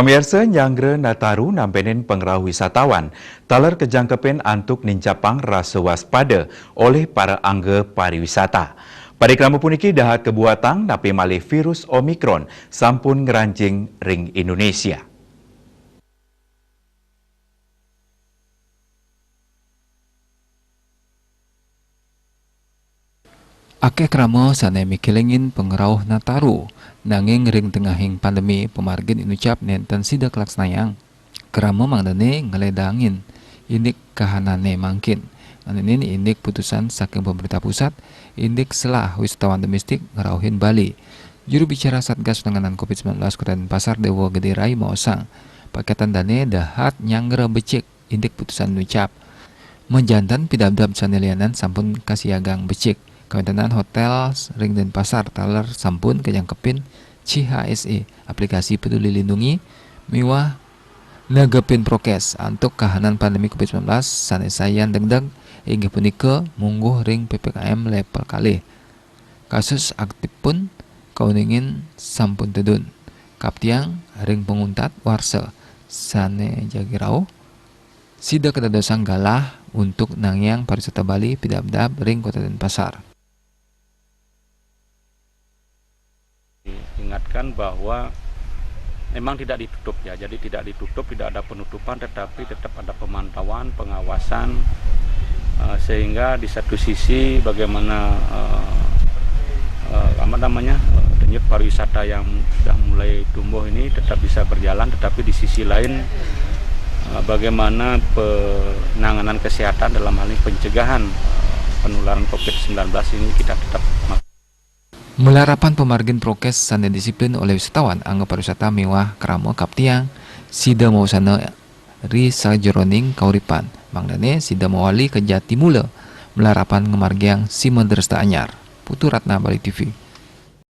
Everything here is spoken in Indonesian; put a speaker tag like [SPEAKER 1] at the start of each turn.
[SPEAKER 1] Pemirsa Nyanggre Nataru nampenin pengerau wisatawan, taler kejangkepen antuk nincapang rasa waspada oleh para angga pariwisata. Pada kramu puniki dahat kebuatan napi malih virus Omikron sampun ngerancing ring Indonesia.
[SPEAKER 2] Akeh krama sane mikelengin pengerauh Nataru, nanging ring tengahing pandemi pemargin inucap nenten sidak laksnayang. Krama mangdane ngeledangin, indik kahanane mangkin. Nanenin indik putusan saking pemerintah pusat, indik selah wisatawan domestik ngerauhin Bali. Juru bicara Satgas Penanganan COVID-19 Kota Denpasar Dewa Gede Rai Maosang, paketan dane dahat nyanggera becik, indik putusan nucap. Menjantan pidabdab sanelianan sampun kasiagang becik. Kementerian Hotel Ring Denpasar taler sampun kejangkepin CHSE aplikasi peduli lindungi miwah negepin prokes untuk kahanan pandemi COVID-19 sanesayan dengdeng hingga punika mungguh ring PPKM level kalih. Kasus aktif pun kauningin sampun tedun. Kaptiang ring penguntat warsa sane jagirau sida kedadosan galah untuk nangyang pariwisata Bali pidabdab ring Kota Denpasar.
[SPEAKER 3] Ingatkan bahwa memang tidak ditutup ya, jadi tidak ditutup, tidak ada penutupan, tetapi tetap ada pemantauan, pengawasan, sehingga di satu sisi bagaimana denyut pariwisata yang sudah mulai tumbuh ini tetap bisa berjalan, tetapi di sisi lain bagaimana penanganan kesehatan dalam hal ini pencegahan penularan COVID-19 ini kita tetap
[SPEAKER 2] Melarapan pemargin prokes sane disiplin oleh wisatawan angga pariwisata mewah kramo kaptiang sida mausana ri sajroning kauripan mangdane sida mawali ke Jati Mula melarapan ngemargiang si Mendersta Anyar Putu Ratna Bali TV.